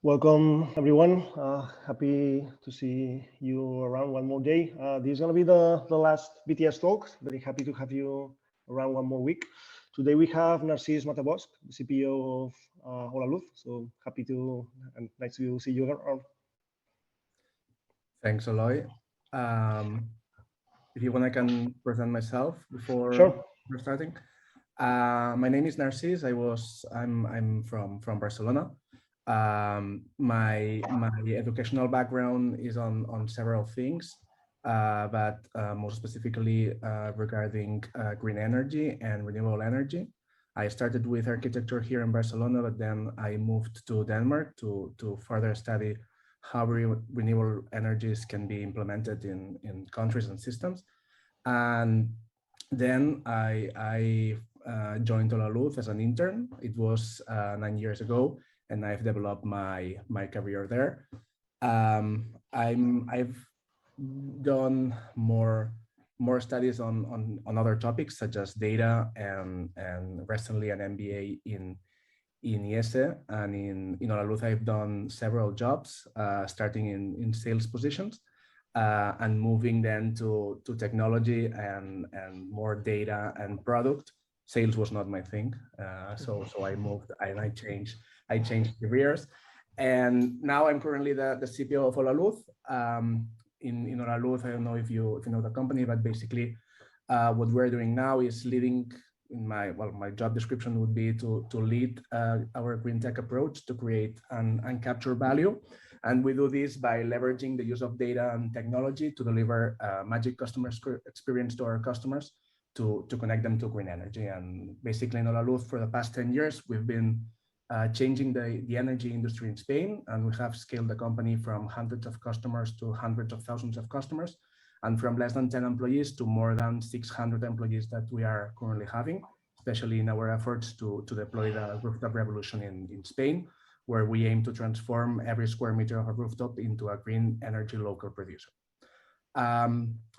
Welcome, everyone. Happy to see you around one more day. This is going to be the last BTS Talk. Very happy to have you around one more week. Today we have Narcís Matabosch, the CPO of Holaluz. So happy to and nice to see you around. Thanks, Eloi. If you want, I can present myself before Sure. we're starting. My name is Narcís. I'm from Barcelona. My educational background is on several things, but most specifically regarding green energy and renewable energy. I started with architecture here in Barcelona, but then I moved to Denmark to further study how renewable energies can be implemented in countries and systems. And then I joined Holaluz as an intern. It was 9 years ago, and I've developed my career there. I've done more studies on other topics such as data and recently an MBA in IESE, and in Holaluz I've done several jobs, starting in sales positions and moving then to technology and more data and product. Sales was not my thing, so I moved and I changed careers, and now I'm currently the CPO of Holaluz. In Holaluz, I don't know if you know the company, but basically what we're doing now is leading. My job description would be to lead our green tech approach to create and capture value. And we do this by leveraging the use of data and technology to deliver magic customer experience to our customers to connect them to green energy. And basically in Holaluz for the past 10 years, we've been changing the energy industry in Spain, and we have scaled the company from hundreds of customers to hundreds of thousands of customers, and from less than 10 employees to more than 600 employees that we are currently having, especially in our efforts to deploy the rooftop revolution in Spain, where we aim to transform every square meter of a rooftop into a green energy local producer.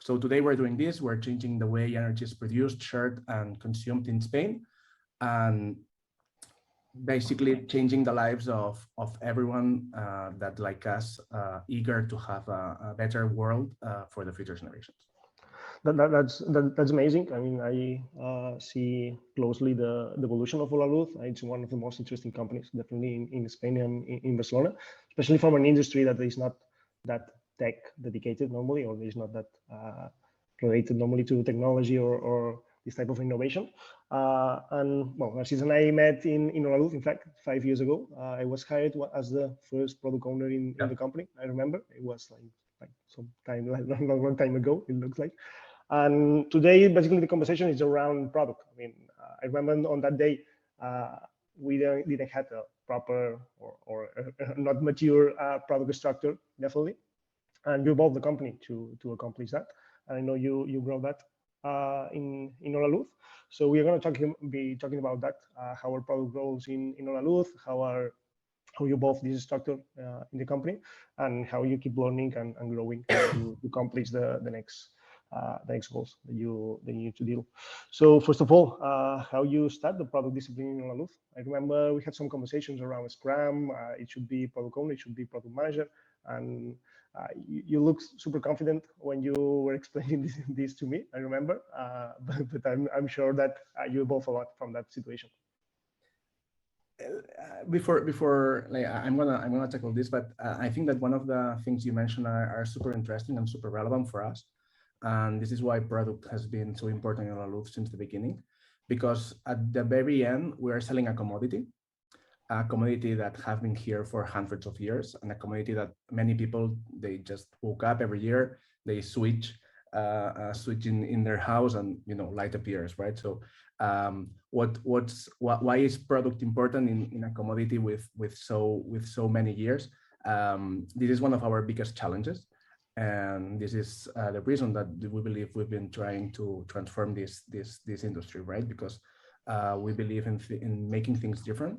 So today we're doing this. We're changing the way energy is produced, shared, and consumed in Spain, and basically changing the lives of everyone that, like us, eager to have a better world for the future generations. That's amazing. I mean, I see closely the evolution of Holaluz. It's one of the most interesting companies, definitely in Spain and in Barcelona, especially from an industry that is not that tech dedicated normally, or is not that related normally to technology or this type of innovation. And well, Narcís and I met in Holaluz, in fact, 5 years ago. I was hired as the first product owner in the company. I remember it was like some time, long time ago, it looks like. And today, basically, the conversation is around product. I mean, I remember on that day, we didn't have a proper or not mature product structure, definitely. And you evolved the company to accomplish that. And I know you grow that in Holaluz. So we are going to be talking about that, how our product grows in Holaluz, how you evolve this structure in the company, and how you keep learning and growing to accomplish the next goals that you need to deal. So first of all, how you start the product discipline in Holaluz? I remember we had some conversations around Scrum. It should be product owner, it should be product manager, and you look super confident when you were explaining this to me. I remember, but I'm sure that you evolve a lot from that situation. Before like, I'm gonna tackle this, but I think that one of the things you mentioned are super interesting and super relevant for us. And this is why product has been so important in Holaluz since the beginning, because at the very end, we are selling a commodity that have been here for hundreds of years, and a commodity that many people, they just woke up every year, they switch in their house, and light appears, right? So why is product important in a commodity with so many years? This is one of our biggest challenges. And this is the reason that we believe we've been trying to transform this industry, right? Because we believe in making things different,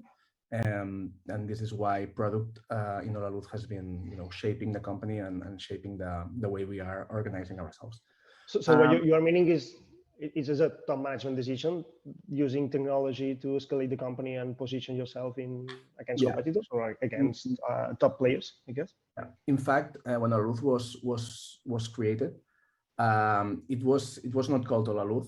and this is why product in Holaluz has been, shaping the company and shaping the way we are organizing ourselves. So what you are meaning is it's just a top management decision using technology to escalate the company and position yourself against competitors or against top players, I guess. Yeah. In fact, when Holaluz was created, it was not called Holaluz.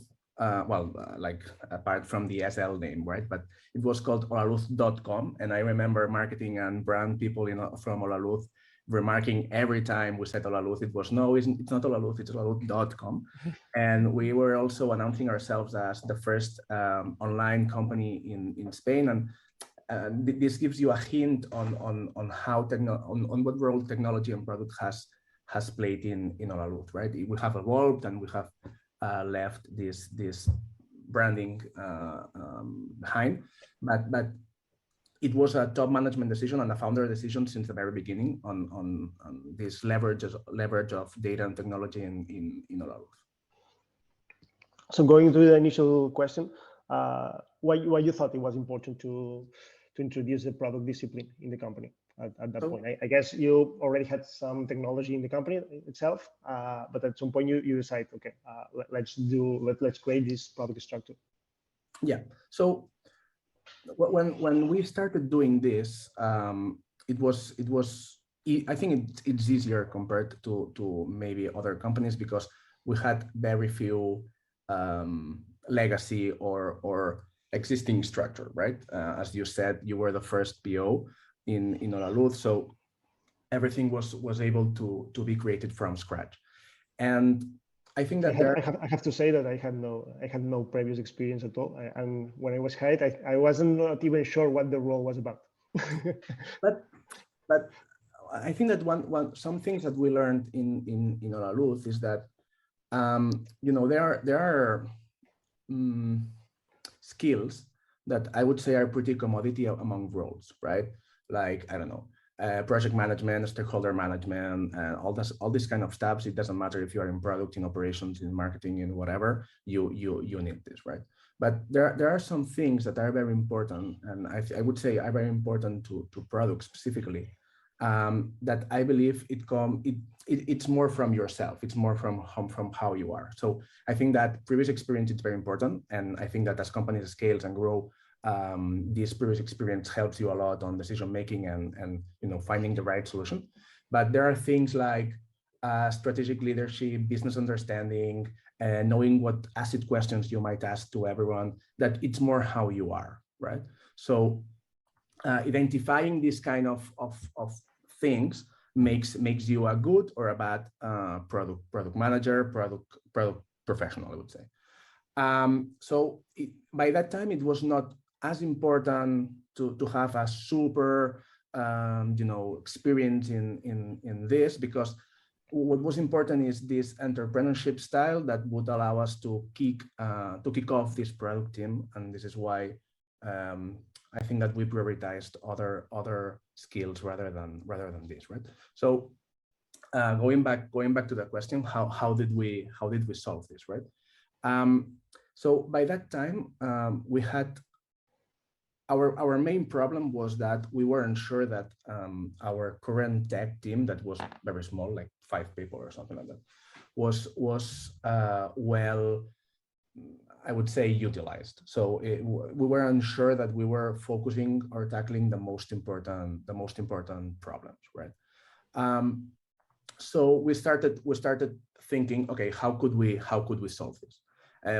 Like apart from the SL name, right? But it was called Holaluz.com, and I remember marketing and brand people from Holaluz remarking every time we said Holaluz, it was no, it's not Holaluz, it's Holaluz.com. And we were also announcing ourselves as the first online company in Spain, and this gives you a hint on how on what role technology and product has played in Holaluz, right? We have evolved and we have left this branding behind, but it was a top management decision and a founder decision since the very beginning on this leverage of data and technology in Holaluz. So going to the initial question, why you thought it was important to introduce the product discipline in the company at that point? I guess you already had some technology in the company itself, but at some point you decide, okay, let's create this product structure. Yeah. So when we started doing this, it was I think it's easier compared to maybe other companies because we had very few legacy or existing structure, right? As you said, you were the first PO in Holaluz, so everything was able to be created from scratch. And I think that I have to say that I had no previous experience at all, and when I was hired, I wasn't not even sure what the role was about. but I think that some things that we learned in Holaluz is that there are skills that I would say are pretty commodity among roles, right? Like, I don't know, project management, stakeholder management, and all this kind of stuff. It doesn't matter if you are in product, in operations, in marketing, in whatever, you need this, right? But there are some things that are very important, and I would say are very important to product specifically, that I believe it's more from yourself. It's more from how you are. So I think that previous experience is very important, and I think that as companies scale and grow, this previous experience helps you a lot on decision making and finding the right solution. But there are things like strategic leadership, business understanding, knowing what acid questions you might ask to everyone, that it's more how you are, right? So identifying this kind of things makes you a good or a bad product manager, product professional, I would say. So by that time, it was not as important to have a super experience in this, because what was important is this entrepreneurship style that would allow us to kick off this product team, and this is why I think that we prioritized other skills rather than this, right? So going back to the question, how did we solve this, right? So by that time, we had our main problem was that we weren't sure that our current tech team, that was very small, like 5 people or something like that, was well, I would say, utilized. So we were unsure that we were focusing or tackling the most important problems, right? So we started thinking, okay, how could we solve this?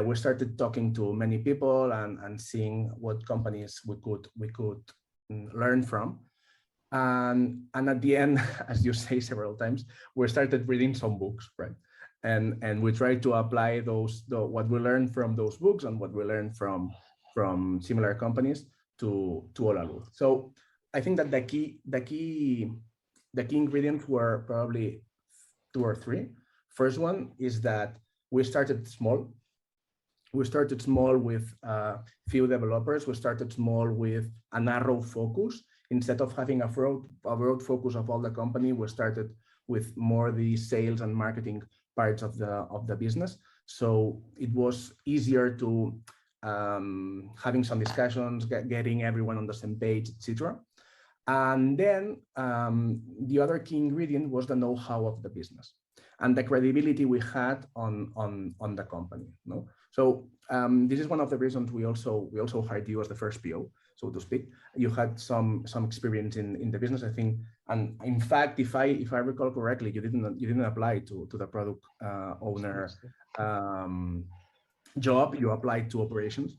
We started talking to many people and seeing what companies we could learn from. And at the end, as you say several times, we started reading some books, right? And we tried to apply what we learned from those books and what we learned from similar companies to Holaluz. So I think that the key ingredients were probably 2 or 3. First one is that we started small. We started small with few developers. We started small with a narrow focus. Instead of having a broad focus of all the company, we started with more the sales and marketing parts of the business. So it was easier to having some discussions, getting everyone on the same page, etc. And then the other key ingredient was the know-how of the business and the credibility we had on the company. No? So this is one of the reasons we also hired you as the first PO, so to speak. You had some experience in the business, I think, and in fact, if I recall correctly, you didn't apply to the product owner job. You applied to operations.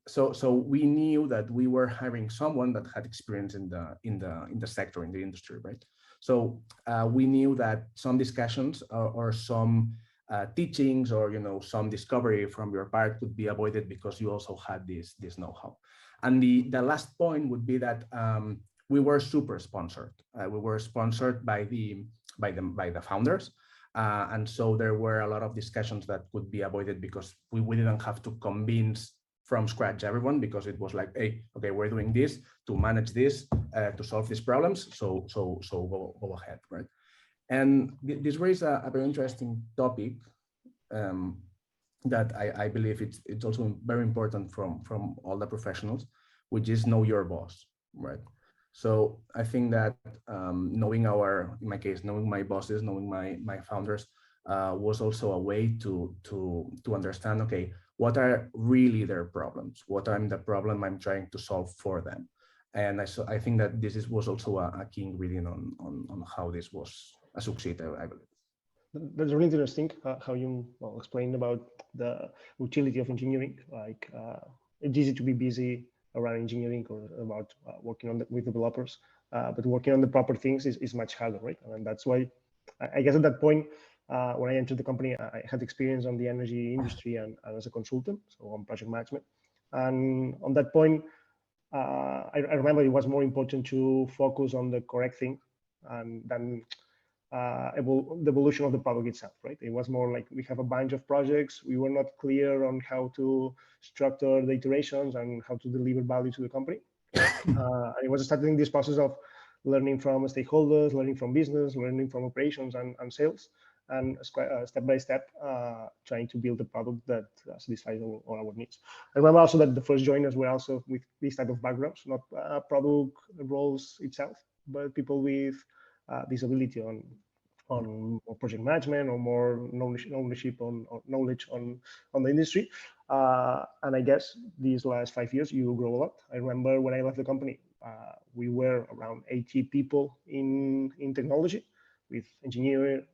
So we knew that we were hiring someone that had experience in the sector, in the industry, right? So we knew that some discussions or some teachings or some discovery from your part could be avoided because you also had this know-how. And the last point would be that we were super sponsored. We were sponsored by the founders. And so there were a lot of discussions that could be avoided because we didn't have to convince from scratch everyone, because it was like, hey, okay, we're doing this to manage this, to solve these problems. So go ahead, right? And this raises a very interesting topic that I believe it's also very important from all the professionals, which is know your boss, right? So I think that knowing in my case, knowing my bosses, knowing my founders was also a way to understand, okay, what are really their problems? What are the problem I'm trying to solve for them? And I think that this was also a key ingredient on how this was a succeed, I believe. That's really interesting how you explained about the utility of engineering. Like it's easy to be busy around engineering or about working with developers, but working on the proper things is much harder, right? And that's why I guess at that point, when I entered the company, I had experience on the energy industry and as a consultant, so on project management. And on that point, I remember it was more important to focus on the correct thing and than the evolution of the product itself, right? It was more like we have a bunch of projects. We were not clear on how to structure the iterations and how to deliver value to the company. It was starting this process of learning from stakeholders, learning from business, learning from operations and sales, and step by step trying to build a product that satisfies all our needs. I remember also that the first joiners were also with this type of backgrounds, not product roles itself, but people with disability on project management or more ownership on knowledge on the industry. And I guess these last 5 years you grow a lot. I remember when I left the company, we were around 80 people in technology with engineering,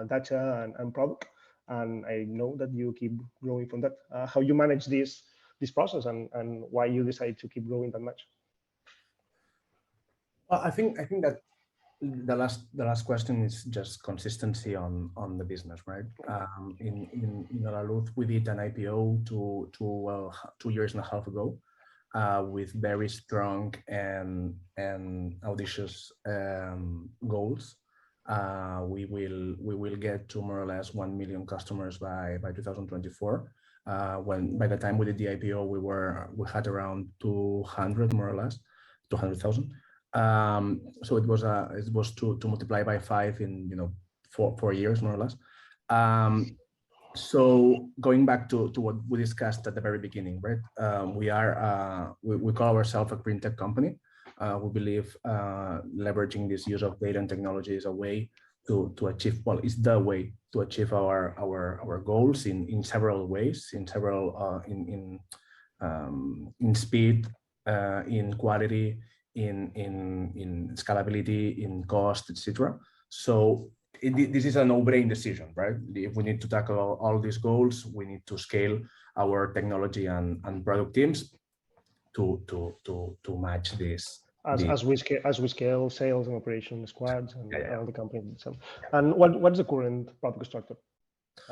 data and product. And I know that you keep growing from that. How you manage this process and why you decide to keep growing that much? Well, I think that the last question is just consistency on the business, right? In Holaluz, we did an IPO 2 years and a half ago with very strong and audacious goals. We will get to more or less 1 million customers by 2024. When by the time we did the IPO, we had around 200 more or less 200,000. So it was to multiply by 5 in 4 years more or less. So going back to what we discussed at the very beginning, right? We call ourselves a green tech company. We believe leveraging this use of data and technology is a way to achieve, well, it's the way to achieve our goals in several ways, in speed, in quality, in scalability, in cost, etc. So this is a no-brain decision, right? If we need to tackle all these goals, we need to scale our technology and product teams to match this. As we scale sales and operations squads and all the companies themselves. And what's the current product structure?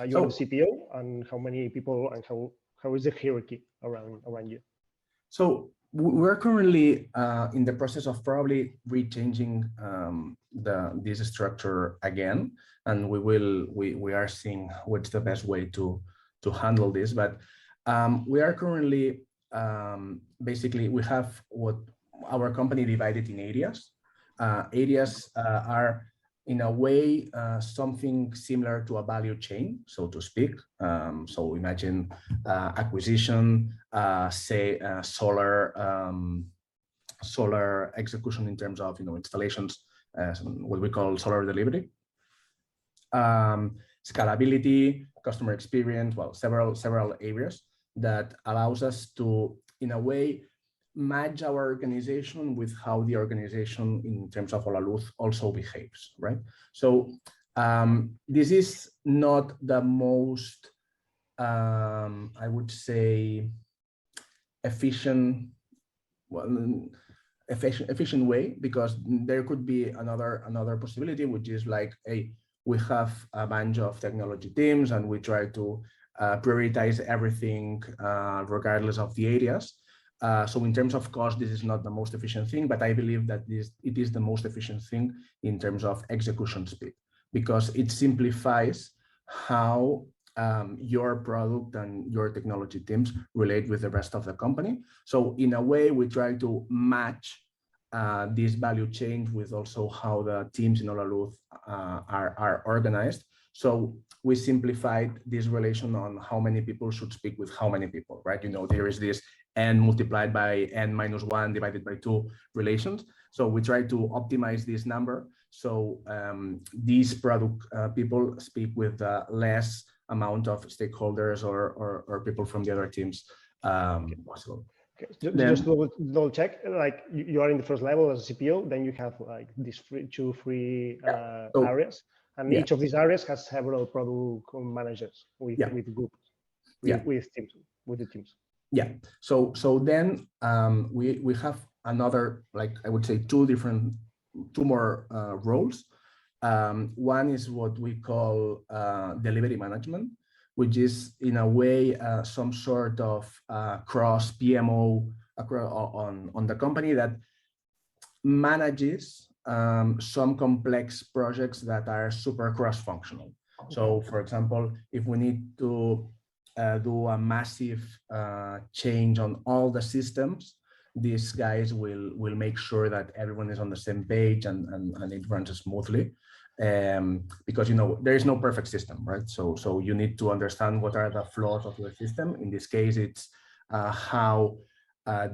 You are the CPO, and how many people and how is the hierarchy around you? So we're currently in the process of probably rechanging this structure again, and we are seeing what's the best way to handle this. But we are currently basically we have what our company divided in areas. Areas are in a way something similar to a value chain, so to speak. So imagine acquisition, say solar execution in terms of installations, what we call solar delivery. Scalability, customer experience, well, several areas that allows us to, in a way, match our organization with how the organization in terms of Holaluz also behaves, right? So this is not the most, I would say, efficient way, because there could be another possibility, which is like, we have a bunch of technology teams and we try to prioritize everything regardless of the areas. So in terms of cost, this is not the most efficient thing, but I believe that it is the most efficient thing in terms of execution speed, because it simplifies how your product and your technology teams relate with the rest of the company. So in a way, we try to match this value chain with also how the teams in Holaluz are organized. So we simplified this relation on how many people should speak with how many people, right? You know, there is this n multiplied by n-1 divided by 2 relations. So we try to optimize this number. So these product people speak with less amount of stakeholders or people from the other teams possible. Okay. Just double check, like you are in the first level as a CPO, then you have like these two free areas, and each of these areas has several product managers with groups, with teams, with the teams. Yeah. So then we have another, like I would say, two more roles. One is what we call delivery management, which is in a way some sort of cross PMO on the company that manages some complex projects that are super cross-functional. So for example, if we need to do a massive change on all the systems, these guys will make sure that everyone is on the same page and it runs smoothly. Because, you know, there is no perfect system, right? So you need to understand what are the flaws of your system. In this case, it's how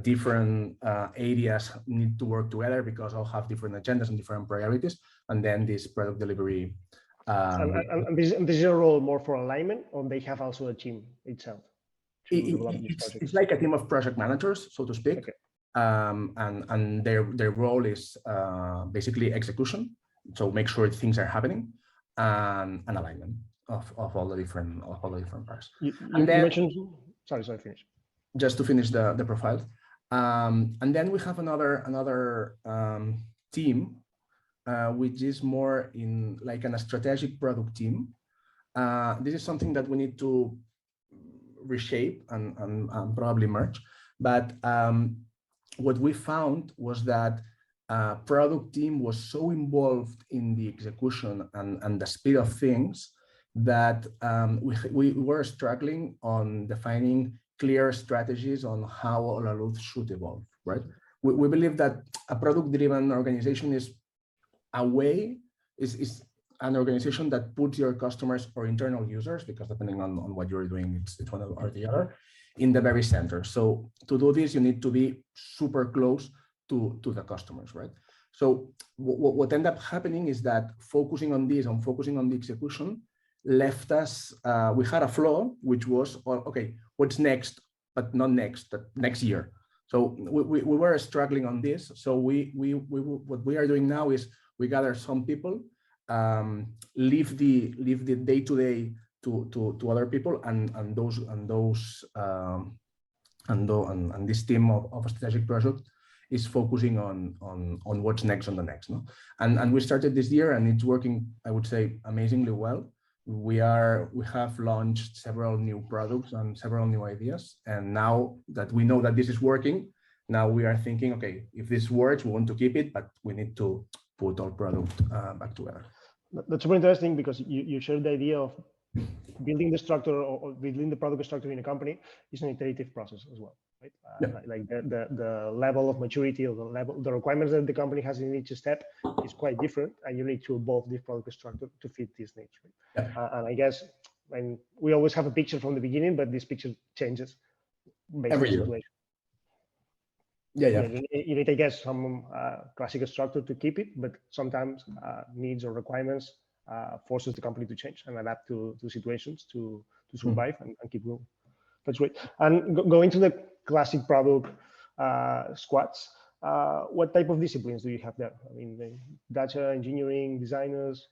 different areas need to work together, because all have different agendas and different priorities. And then this product delivery. And this is a role more for alignment, or they have also a team itself? It's like a team of project managers, so to speak. Okay. And their role is basically execution. So make sure things are happening, and alignment of all the different parts. You mentioned, sorry, finish. Just to finish the profile. And then we have another team, which is more in like a strategic product team. This is something that we need to reshape and probably merge. But what we found was that product team was so involved in the execution and the speed of things that we were struggling on defining clear strategies on how Holaluz should evolve, right? We believe that a product-driven organization is an organization that puts your customers or internal users, because depending on what you're doing, it's one or the other, in the very center. So to do this, you need to be super close to the customers, right? So what ended up happening is that focusing on this and focusing on the execution left us, we had a flaw, which was, okay, what's next, but not next, but next year. So we were struggling on this. So what we are doing now is we gather some people, leave the day-to-day to other people, and this team of a strategic project is focusing on what's next on the next. No? And we started this year, and it's working, I would say, amazingly well. We have launched several new products and several new ideas. And now that we know that this is working, now we are thinking, okay, if this works, we want to keep it, but we need to put our product back together. That's super interesting, because you shared the idea of building the structure or building the product structure in a company is an iterative process as well, right? Like the level of maturity or the requirements that the company has in each step is quite different, and you need to evolve this product structure to fit these needs. Right? And I guess we always have a picture from the beginning, but this picture changes based on the situation. You need, I guess, some classic structure to keep it, but sometimes needs or requirements forces the company to change and adapt to situations to survive and keep going. That's great. And going to the classic product squads, what type of disciplines do you have there? I mean, data engineering, designers,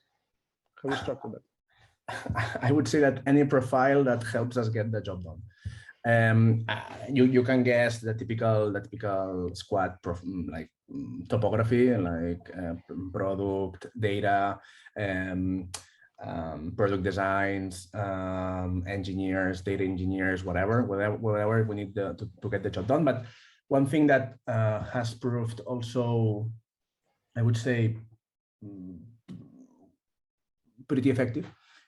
how do you structure that? I would say that any profile that helps us get the job done. You can guess the typical squad like topography, like product, data, product designs, engineers, data engineers, whatever we need to get the job done. But one thing that has proved also, I would say, pretty effective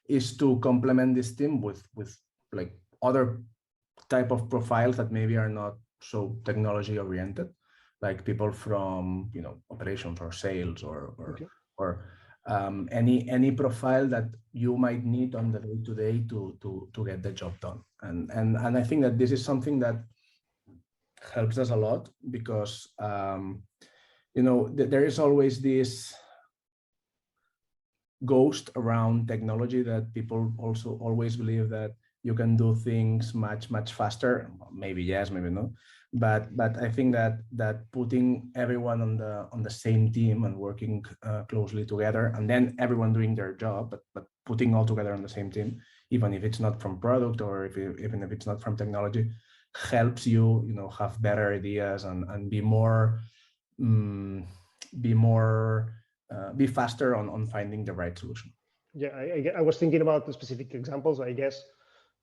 is to complement this team with like other type of profiles that maybe are not so technology oriented, like people from operations or sales or any profile that you might need on the day-to-day to get the job done. And I think that this is something that helps us a lot because there is always this ghost around technology that people also always believe that you can do things much faster. Maybe yes, maybe no, but I think that putting everyone on the same team and working closely together, and then everyone doing their job, but putting all together on the same team, even if it's not from product or even if it's not from technology, helps you have better ideas and be faster on finding the right solution. Yeah, I was thinking about the specific examples. I guess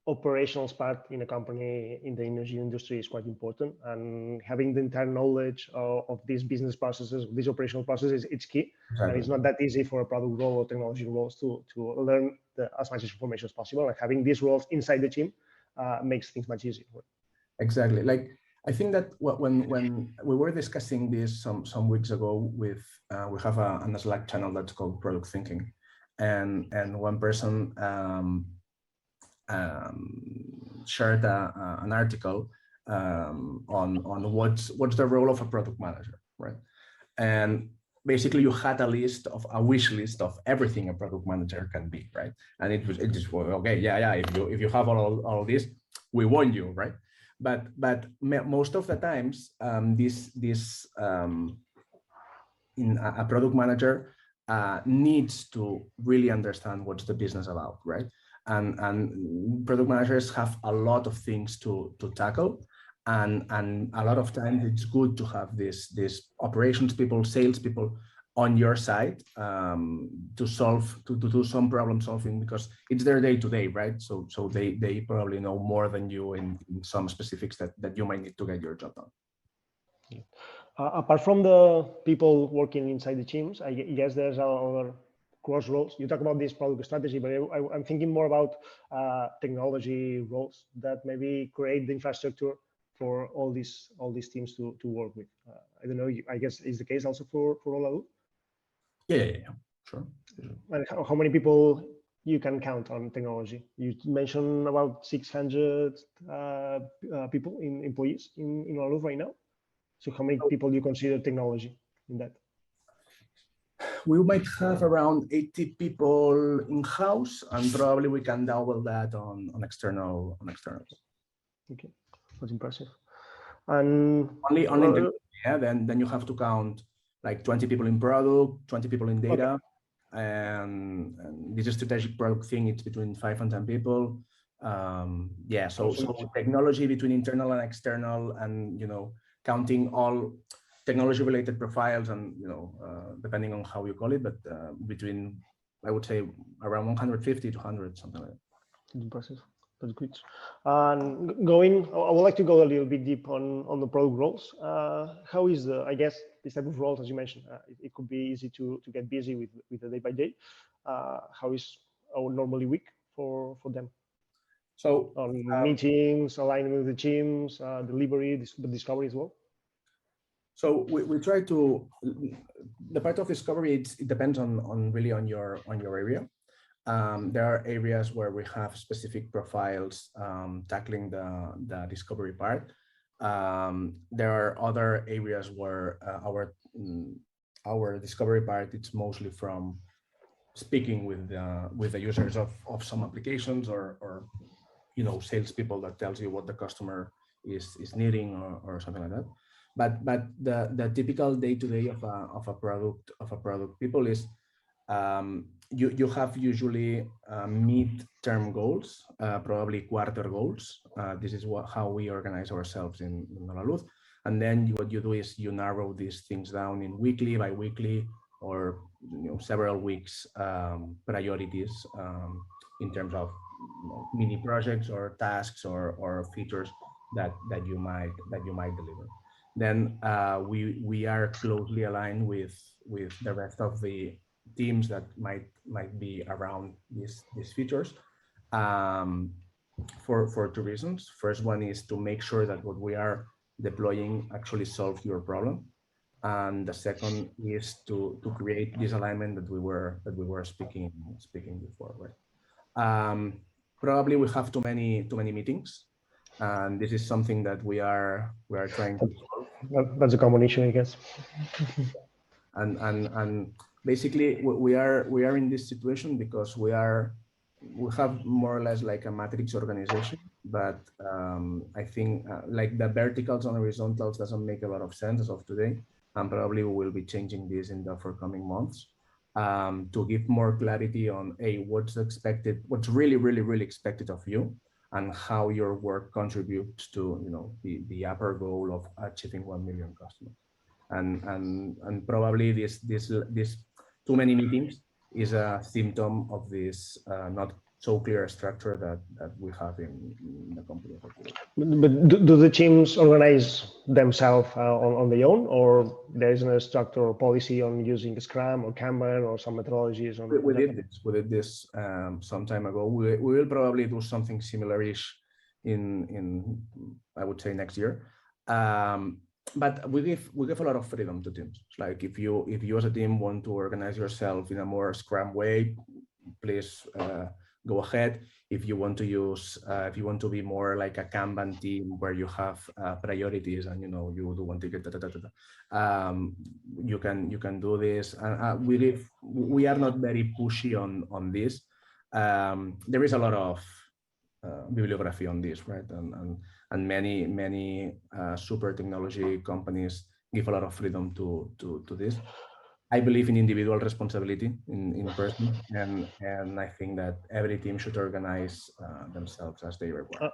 operational part in a company in the energy industry is quite important, and having the entire knowledge of these business processes, these operational processes, it's key. Exactly. And it's not that easy for a product role or technology roles to learn as much information as possible. Like having these roles inside the team makes things much easier. Exactly. Like I think that when we were discussing this some weeks ago with we have a Slack channel that's called Product Thinking, and one person shared an article on what's the role of a product manager, right? And basically you had a wish list of everything a product manager can be, right? And it just okay, yeah, if you have all this, we want you, right? But most of the times in a product manager needs to really understand what's the business about, right? And product managers have a lot of things to tackle, and a lot of times it's good to have this operations people, sales people on your side to do some problem solving, because it's their day-to-day, right? So they probably know more than you in some specifics that you might need to get your job done. Yeah. Apart from the people working inside the teams, I guess there's other cross roles. You talk about this product strategy, but I'm thinking more about technology roles that maybe create the infrastructure for all these teams to work with. I don't know. I guess is the case also for Holaluz? Yeah, sure. And how many people you can count on technology? You mentioned about 600 people in employees in Holaluz right now. So how many people do you consider technology in that? We might have around 80 people in-house, and probably we can double that on externals. Okay, that's impressive. And only yeah. Then you have to count like 20 people in product, 20 people in data, okay. And this is strategic product thing. It's between 5 and 10 people. Yeah. So technology between internal and external, and counting all technology-related profiles, and depending on how you call it, but between, I would say, around 150 to 100, something like that. That's impressive. That's good. And I would like to go a little bit deep on the product roles. How is I guess this type of roles, as you mentioned, it could be easy to get busy with the day by day. How is our normally week for them? So meetings, aligning with the teams, delivery, discovery as well. So we try to, the part of discovery, it depends on really on your area. There are areas where we have specific profiles tackling the discovery part. There are other areas where our discovery part, it's mostly from speaking with the users of some applications, or salespeople that tells you what the customer is needing, or something like that. But the typical day-to-day of a product people is you have usually mid-term goals, probably quarter goals. This is how we organize ourselves in Holaluz. And then what you do is you narrow these things down in weekly, bi-weekly, or several weeks priorities in terms of mini projects or tasks or features that you might deliver. Then we are closely aligned with the rest of the teams that might be around these features for two reasons. First one is to make sure that what we are deploying actually solves your problem, and the second is to create this alignment that we were speaking before, right? Probably we have too many meetings, and this is something that we are trying to solve. That's a common issue, I guess. And basically we are in this situation because we have more or less like a matrix organization, but I think like the verticals and horizontals doesn't make a lot of sense as of today, and probably we will be changing this in the forthcoming months to give more clarity on what's expected, what's really expected of you, and how your work contributes to the upper goal of achieving 1 million customers. And probably this too many meetings is a symptom of this not so clear structure that we have in the company. But do the teams organize themselves on their own, or there isn't a structure or policy on using Scrum or Kanban or some methodologies? We did this some time ago. We will probably do something similar-ish in I would say next year. But we give a lot of freedom to teams. Like if you as a team want to organize yourself in a more Scrum way, please go ahead. If you want to use, if you want to be more like a Kanban team where you have priorities and you do one ticket, you can do this. And we are not very pushy on this. There is a lot of bibliography on this, right? And many super technology companies give a lot of freedom to this. I believe in individual responsibility in person, and I think that every team should organize themselves as they require.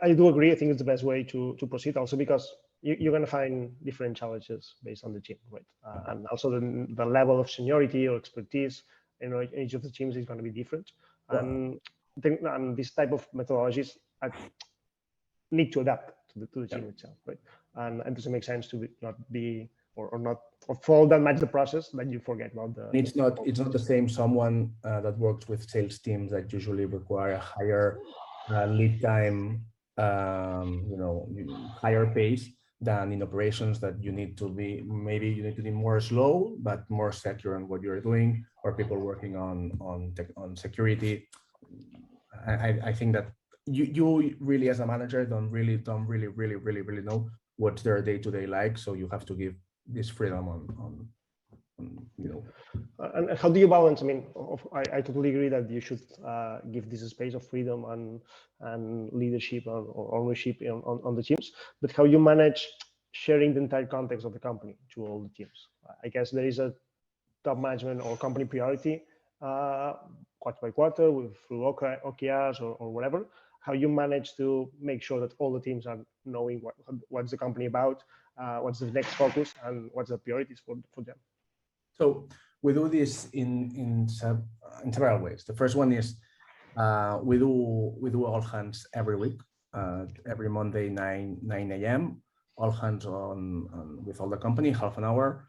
I do agree. I think it's the best way to proceed, also because you're going to find different challenges based on the team, right? And also the level of seniority or expertise, each of the teams is going to be different. And this type of methodologies need to adapt to the team itself, right? And it doesn't make sense to not follow that much the process that you forget about the. It's not the same. Someone that works with sales teams that usually require a higher lead time, higher pace than in operations that you need to be more slow but more secure in what you're doing, or people working on security. I think that you really as a manager don't really know what's their day-to-day like, so you have to give this freedom on. And how do you balance? I mean, I totally agree that you should give this a space of freedom and leadership or ownership on the teams, but how you manage sharing the entire context of the company to all the teams? I guess there is a top management or company priority quarter by quarter through OKRs or whatever. How you manage to make sure that all the teams are knowing what's the company about, what's the next focus, and what's the priorities for them. So we do this in several ways. The first one is we do all hands every week, every Monday 9 a.m. all hands on with all the company, half an hour.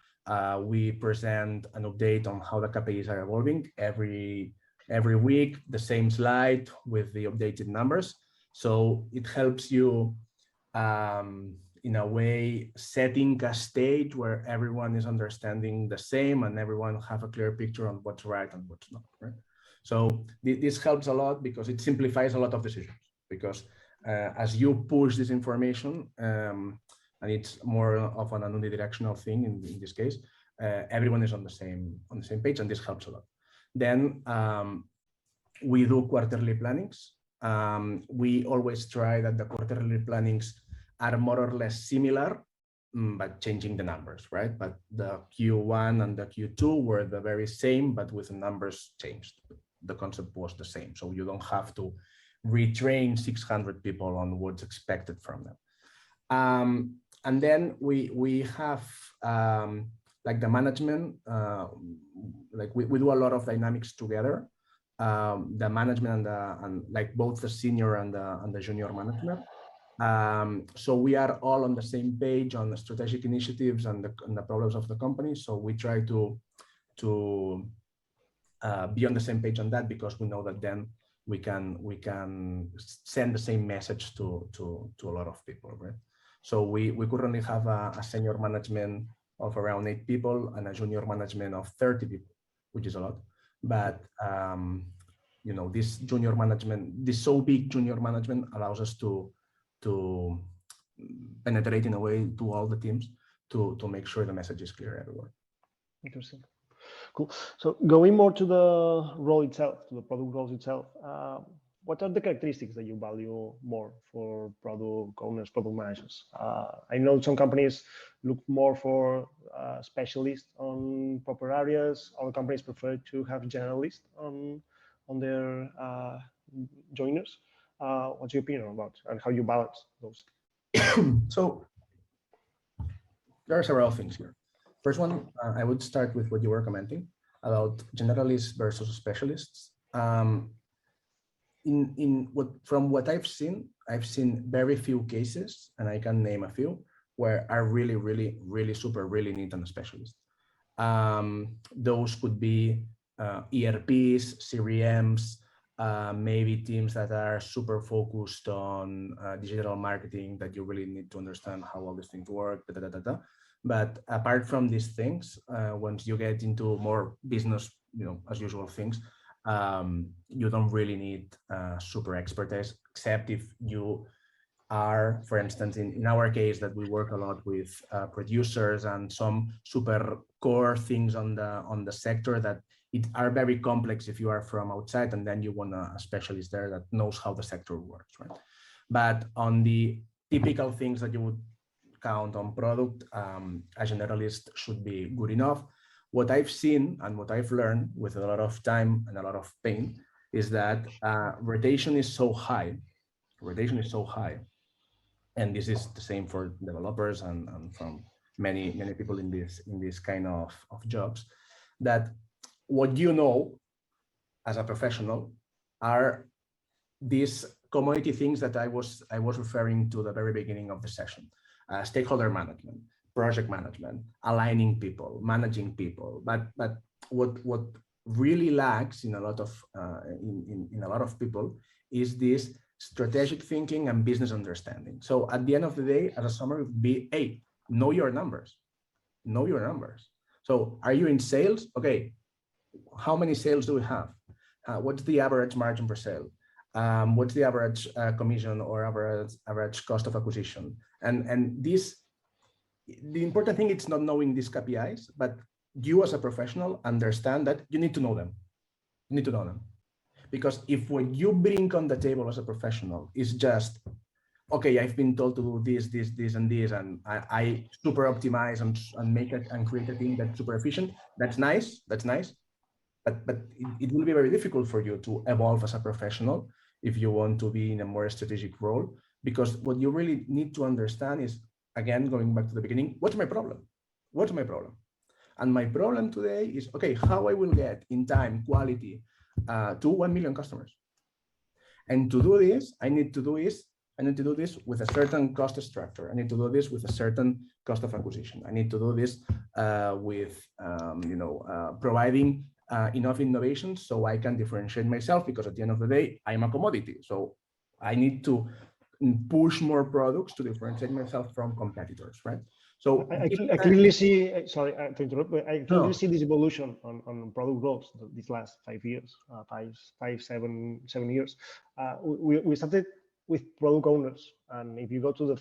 We present an update on how the KPIs are evolving every week, the same slide with the updated numbers. So it helps you in a way setting a stage where everyone is understanding the same and everyone have a clear picture on what's right and what's not, right? So this helps a lot because it simplifies a lot of decisions, because as you push this information, and it's more of an unidirectional thing in this case, everyone is on the same page, and this helps a lot. Then we do quarterly plannings. We always try that the quarterly plannings are more or less similar, but changing the numbers, right? But the Q1 and the Q2 were the very same, but with the numbers changed. The concept was the same. So you don't have to retrain 600 people on what's expected from them. And then we have like the management, like we do a lot of dynamics together. The management and like both the senior and the junior management. So we are all on the same page on the strategic initiatives and the problems of the company. So we try to be on the same page on that, because we know that then we can send the same message to a lot of people, right? So we currently have a senior management of around 8 people and a junior management of 30 people, which is a lot. But you know, this junior management, this so big junior management allows us to penetrate in a way to all the teams to make sure the message is clear everywhere. Interesting. Cool. So going more to the role itself, to the product roles itself, what are the characteristics that you value more for product owners, product managers? I know some companies look more for specialists on proper areas. Other companies prefer to have generalists on their joiners. What's your opinion about and how you balance those? So there are several things here. First one, I would start with what you were commenting about generalists versus specialists. From what I've seen very few cases, and I can name a few, where are really neat and specialist. Those could be ERPs, CRMs, maybe teams that are super focused on digital marketing, that you really need to understand how all these things work. But apart from these things, once you get into more business, you know, as usual things, you don't really need super expertise, except if you are, for instance, in our case, that we work a lot with producers and some super core things on the sector that are very complex if you are from outside, and then you want a specialist there that knows how the sector works, right? But on the typical things that you would count on product, a generalist should be good enough. What I've seen and what I've learned with a lot of time and a lot of pain is that rotation is so high. And this is the same for developers and from many people in this kind of jobs, that what you know as a professional are these commodity things that I was referring to the very beginning of the session. Stakeholder management, project management, aligning people, managing people. But what really lacks in a lot of people is this strategic thinking and business understanding. So at the end of the day, as a summary would be, hey, know your numbers. Know your numbers. So are you in sales? Okay, how many sales do we have? What's the average margin per sale? What's the average commission or average cost of acquisition? And this, the important thing is not knowing these KPIs, but you as a professional understand that you need to know them. You need to know them. Because if what you bring on the table as a professional is just, okay, I've been told to do this, and this, and I super optimize and make it and create a team that's super efficient, that's nice. But it will be very difficult for you to evolve as a professional if you want to be in a more strategic role, because what you really need to understand is, again, going back to the beginning, what's my problem? What's my problem? And my problem today is, okay, how I will get in time, quality, to 1 million customers. And to do this, I need to do this with a certain cost structure. I need to do this with a certain cost of acquisition. I need to do this with providing enough innovation so I can differentiate myself, because at the end of the day, I'm a commodity. So I need to push more products to differentiate myself from competitors, right? So I clearly see, sorry to interrupt, but I clearly see this evolution on product roles these last 5 years, 7 years. We started with product owners, and if you go to the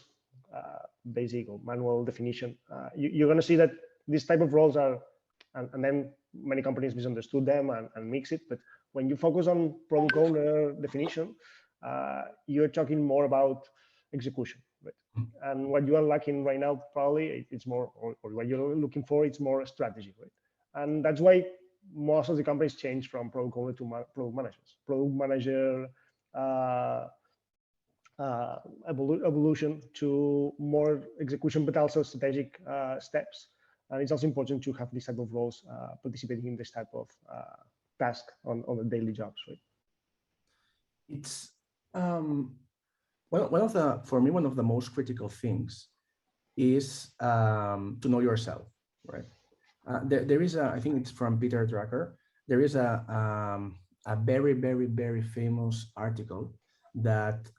basic or manual definition, you're going to see that these type of roles are, and then many companies misunderstood them and mix it. But when you focus on product owner definition, you're talking more about execution, right? And what you are lacking right now, probably it's more, or what you're looking for, it's more strategy, right? And that's why most of the companies change from product owner to product managers. Product manager evolution to more execution, but also strategic steps. And it's also important to have this type of roles participating in this type of task on the daily jobs, right? It's for me, one of the most critical things is to know yourself, right? There is I think it's from Peter Drucker. There is a very, very, very famous article that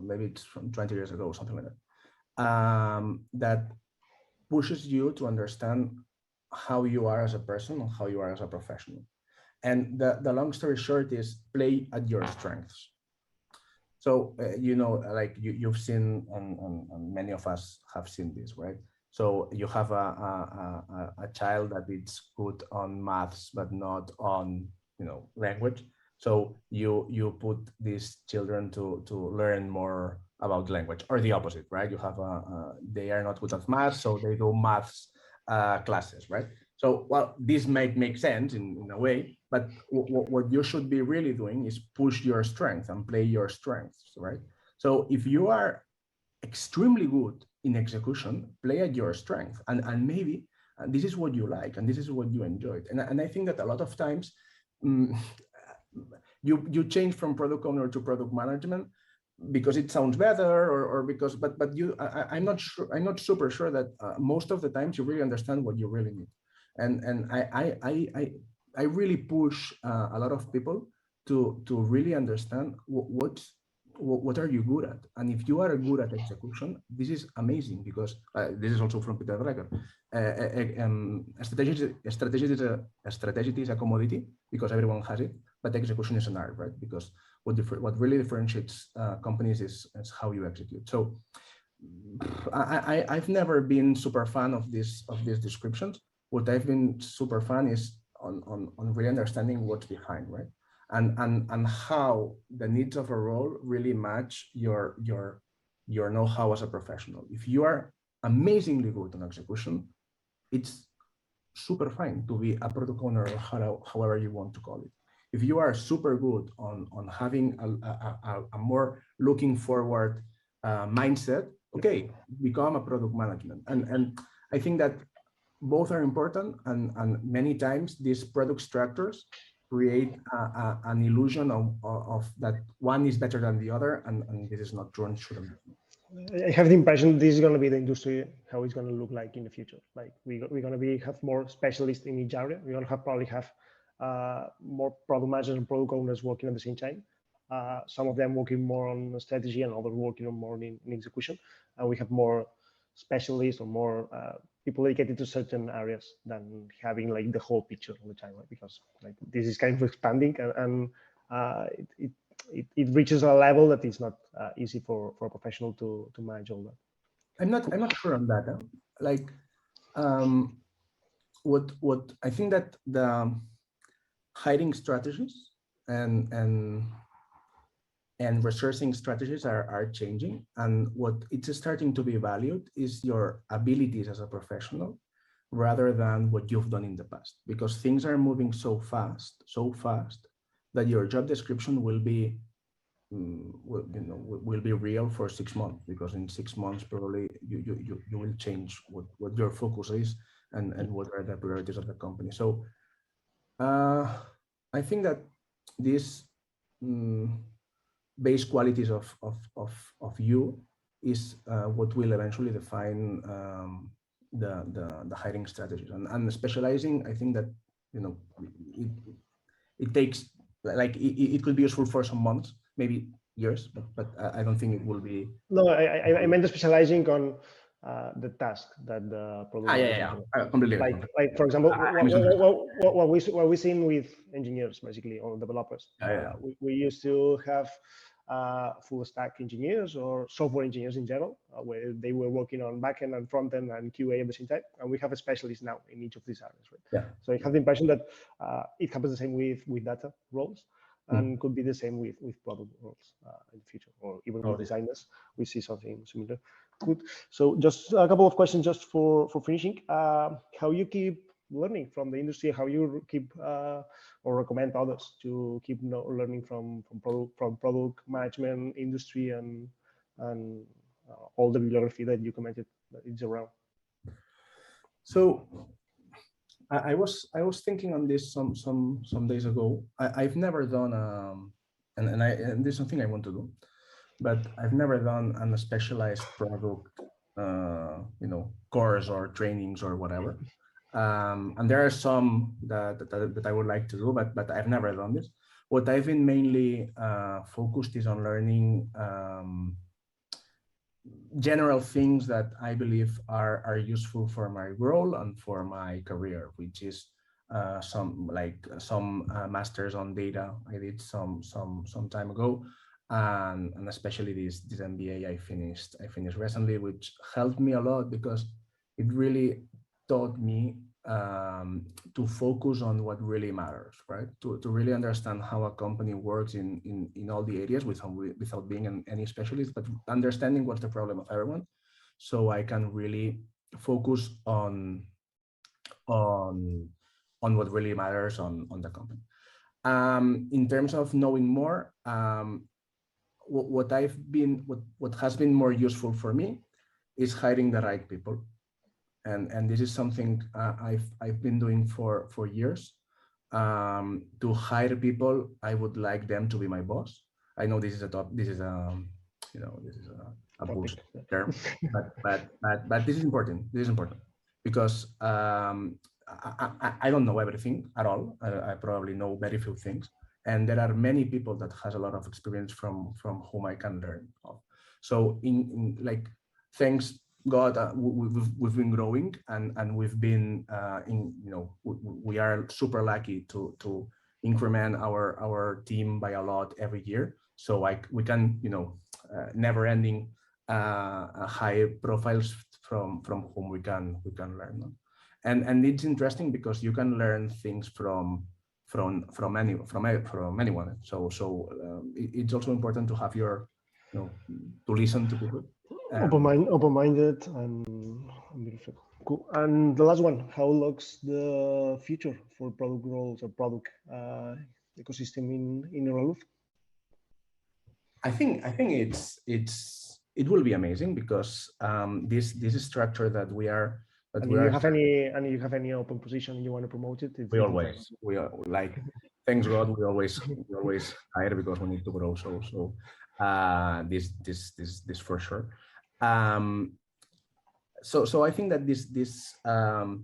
maybe it's from 20 years ago, something like that, that pushes you to understand how you are as a person and how you are as a professional. And the long story short is play at your strengths. So, like you've seen, and many of us have seen this, right? So you have a child that is good on maths, but not on, language. So you put these children to learn more about language, or the opposite, right? You have they are not good at math, so they do maths classes, right? So, well, this might make sense in a way, but what you should be really doing is push your strength and play your strengths, right? So if you are extremely good in execution, play at your strength, and maybe this is what you like and this is what you enjoyed. And I think that a lot of times you change from product owner to product management because it sounds better, or because, but I'm not sure, I'm not super sure that most of the times you really understand what you really need. And I really push a lot of people to really understand what are you good at, and if you are good at execution, this is amazing, because this is also from Peter Drucker. Strategy is a commodity because everyone has it, but execution is an art, right? Because what really differentiates companies is how you execute. So I've never been super fan of these descriptions. What I've been super fan is on really understanding what's behind, right? And how the needs of a role really match your know-how as a professional. If you are amazingly good on execution, it's super fine to be a product owner, or however you want to call it. If you are super good on having a more looking forward mindset, okay, become a product management. And I think that both are important, and many times these product structures create an illusion of that one is better than the other, and this is not true and shouldn't be. I have the impression this is going to be the industry, how it's going to look like in the future. Like we're going to have more specialists in each area. We're going to probably have more product managers and product owners working at the same time. Some of them working more on strategy and others working on more in execution. And we have more specialists or more people dedicated to certain areas than having like the whole picture all the time, right? Because like this is kind of expanding, and it reaches a level that is not easy for a professional to manage all that. I'm not sure on that. Like what I think that the hiring strategies and resourcing strategies are changing, and what it's starting to be valued is your abilities as a professional rather than what you've done in the past, because things are moving so fast that your job description will be will be real for 6 months, because in 6 months probably you will change what your focus is and what are the priorities of the company. So I think that these base qualities of you is what will eventually define the hiring strategies, and specializing. I think that it takes, like it could be useful for some months, maybe years, but I don't think it will be. No, I meant specializing on the task that the product. Completely. Like for example, what we've seen with engineers, basically, or developers. We used to have full stack engineers or software engineers in general, where they were working on backend and front end and QA at the same time. And we have a specialist now in each of these areas, right? Yeah. So I have the impression that it happens the same with data roles, and could be the same with product roles in the future, or even with designers. We see something similar. Good. So just a couple of questions just for finishing. How you keep learning from the industry, how you keep or recommend others to keep learning from product management industry and all the bibliography that you commented that is around. So I was thinking on this some days ago. I've never done and this is something I want to do, but I've never done a specialized product course or trainings or whatever. And there are some that I would like to do, but I've never done this. What I've been mainly focused is on learning general things that I believe are useful for my role and for my career, which is some masters on data I did some time ago, and especially this MBA I finished recently, which helped me a lot because it really taught me to focus on what really matters, right? To really understand how a company works in all the areas without being any specialist, but understanding what's the problem of everyone, so I can really focus on what really matters on the company. In terms of knowing more, what has been more useful for me is hiring the right people. And this is something I've been doing for years. To hire people, I would like them to be my boss. I know this is a bullshit term, but this is important. This is important because I don't know everything at all. I probably know very few things, and there are many people that has a lot of experience from whom I can learn of. So in thanks God, we've been growing, and we've been we are super lucky to increment our team by a lot every year. So we can never ending high profiles from whom we can learn. And it's interesting because you can learn things from anyone. So it's also important to have to listen to people. Open-minded and beautiful. Cool. And the last one, how looks the future for product roles or product ecosystem in Holaluz? I think it will be amazing because this structure that we are. You have any open position you want to promote it? We are like, thanks God, we always hire because we need to grow. So this for sure. So I think that this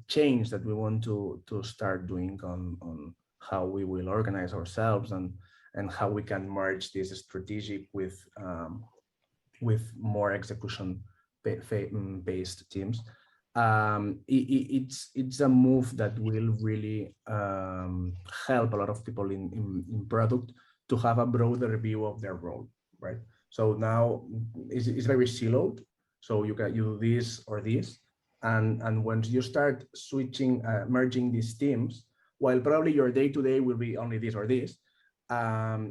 change that we want to start doing on how we will organize ourselves and how we can merge this strategic with more execution based teams. It's a move that will really help a lot of people in product to have a broader view of their role, right? So now it's very siloed. So you do this or this, and once you start switching, merging these teams, while probably your day-to-day will be only this or this,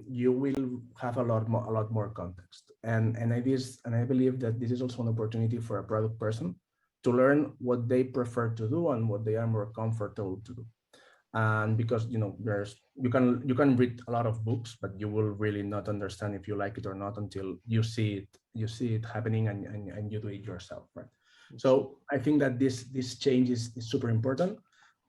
you will have a lot more context. And I believe that this is also an opportunity for a product person to learn what they prefer to do and what they are more comfortable to do. And because you can read a lot of books, but you will really not understand if you like it or not until you see it happening and you do it yourself, right? So I think that this change is super important.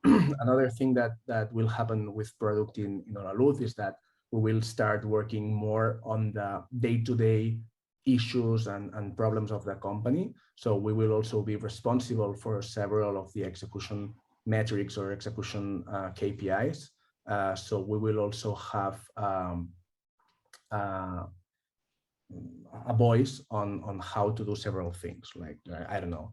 Another thing that will happen with product in Holaluz is that we will start working more on the day-to-day issues and problems of the company. So we will also be responsible for several of the execution metrics or execution KPIs. So we will also have a voice on how to do several things, like I don't know,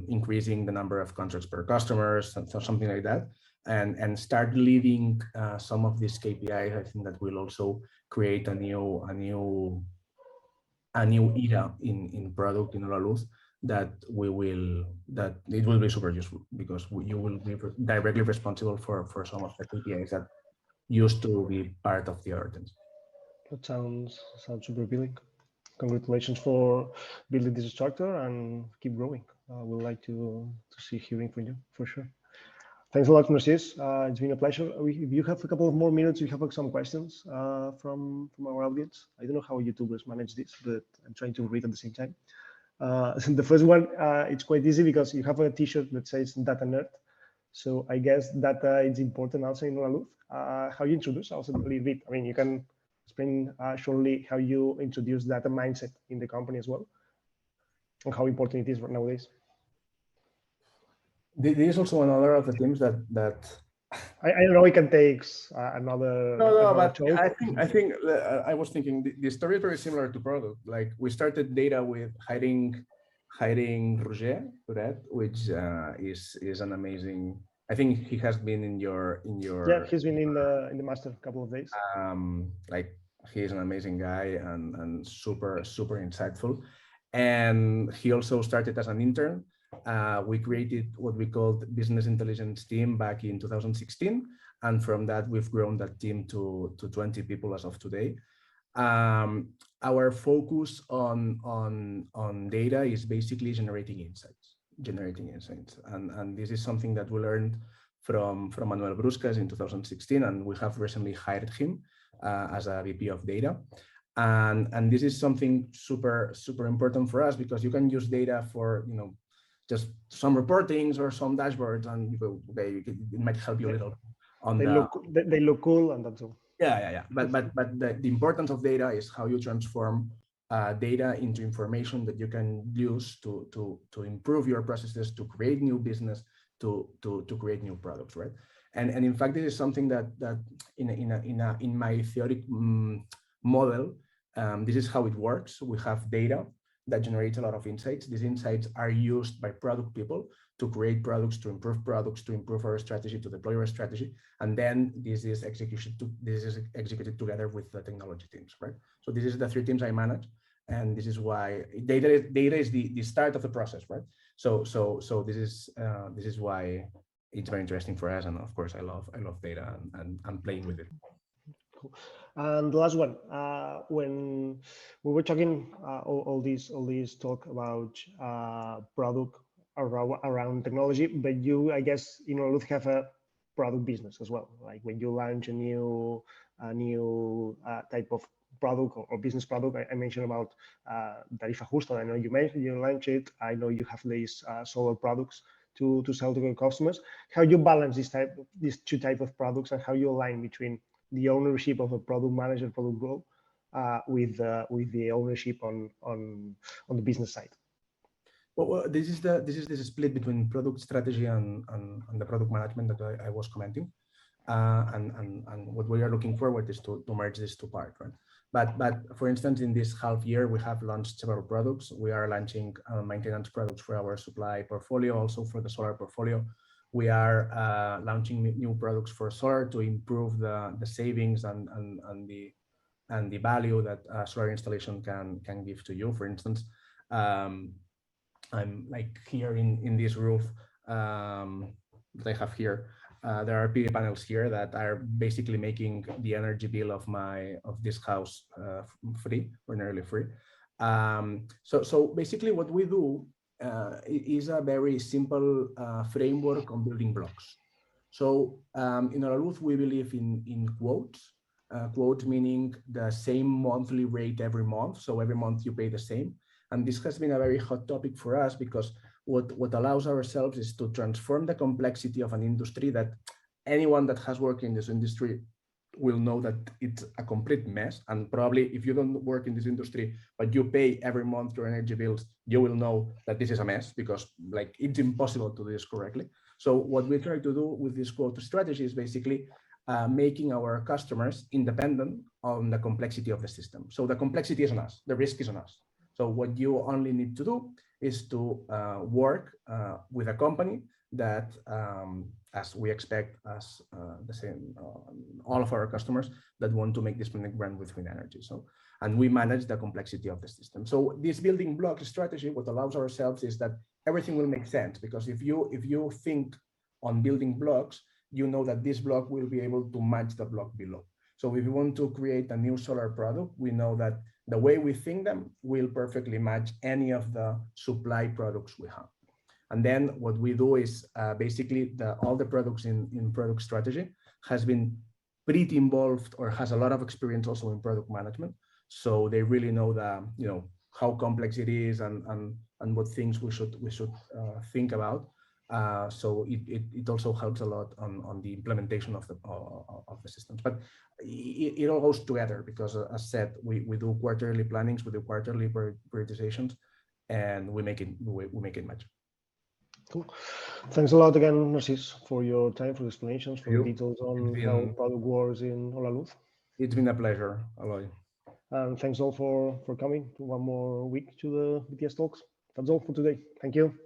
increasing the number of contracts per customers, so something like that, and start leading some of these KPIs. I think that will also create a new era in product in Holaluz that it will be super useful, because you will be directly responsible for some of the KPIs that used to be part of the other teams. That sounds super appealing. Congratulations for building this structure, and keep growing. We'd like to see hearing from you for sure. Thanks a lot, Narcís. It's been a pleasure. If you have a couple of more minutes, we have some questions from our audience. I don't know how YouTubers manage this, but I'm trying to read at the same time. The first one, it's quite easy because you have a T-shirt that says Data Nerd. So I guess data is important also in Holaluz. How you introduce also a little bit? I mean, you can explain shortly how you introduce data mindset in the company as well, and how important it is nowadays. This is also another of the themes that I don't know. We can take another. No, but I think I was thinking the story is very similar to product. Like, we started data with hiring Roger, which is an amazing. I think he has been in your. Yeah, he's been in the master a couple of days. Like, he's an amazing guy and super insightful, and he also started as an intern. We created what we called business intelligence team back in 2016, and from that we've grown that team to 20 people as of today. Our focus on data is basically generating insights, and this is something that we learned from Manuel Bruscas in 2016, and we have recently hired him as a VP of data. And this is something super important for us, because you can use data for just some reportings or some dashboards, and it might help you a little. They look cool, and that's all. Yeah. But the importance of data is how you transform data into information that you can use to improve your processes, to create new business, to create new products, right? And in fact, this is something that in my theoretic model, this is how it works. We have data that generates a lot of insights. These insights are used by product people to create products, to improve our strategy, to deploy our strategy, and then this is executed together with the technology teams, right? So this is the three teams I manage, and this is why data is the start of the process, right? So this is why it's very interesting for us, and of course I love data and I'm playing with it. Cool. And the last one, when we were talking all these talk about product around technology, but you, I guess, Holaluz have a product business as well. Like, when you launch a new type of product or business product, I mentioned about Tarifa Justa. I know you launch it. I know you have these solar products to sell to your customers. How you balance these two types of products, and how you align between the ownership of a product manager, product role, with the ownership on the business side? Well, this is the split between product strategy and the product management that I was commenting, and what we are looking forward is to merge these two parts, right? But for instance, in this half year, we have launched several products. We are launching maintenance products for our supply portfolio, also for the solar portfolio. We are launching new products for solar to improve the savings and the value that solar installation can give to you. For instance, I'm like here in this roof that I have here. There are PV panels here that are basically making the energy bill of this house free, or nearly free. So basically, what we do is a very simple framework on building blocks. So in Holaluz, we believe in quotes. Quote meaning the same monthly rate every month. So every month you pay the same. And this has been a very hot topic for us, because what allows ourselves is to transform the complexity of an industry that anyone that has worked in this industry will know that it's a complete mess. And probably if you don't work in this industry, but you pay every month your energy bills, you will know that this is a mess, because like it's impossible to do this correctly. So what we try to do with this quote strategy is basically making our customers independent on the complexity of the system. So the complexity is on us, the risk is on us. So what you only need to do is to work with a company that, as we expect, as the same, all of our customers that want to make this project run with clean energy. So, and we manage the complexity of the system. So this building block strategy, what allows ourselves is that everything will make sense, because if you think on building blocks, you know that this block will be able to match the block below. So if you want to create a new solar product, we know that the way we think them will perfectly match any of the supply products we have. And then what we do is basically all the products in product strategy has been pretty involved or has a lot of experience also in product management. So they really know how complex it is and what things we should think about. So it also helps a lot on the implementation of the systems. But it all goes together, because as said, we do quarterly plannings, we do quarterly prioritizations, and we make it match. Cool. Thanks a lot again, Narcís, for your time, for the explanations, for the details on how product works in Holaluz. It's been a pleasure, Eloi. And thanks all for coming to one more week to the BTS Talks. That's all for today. Thank you.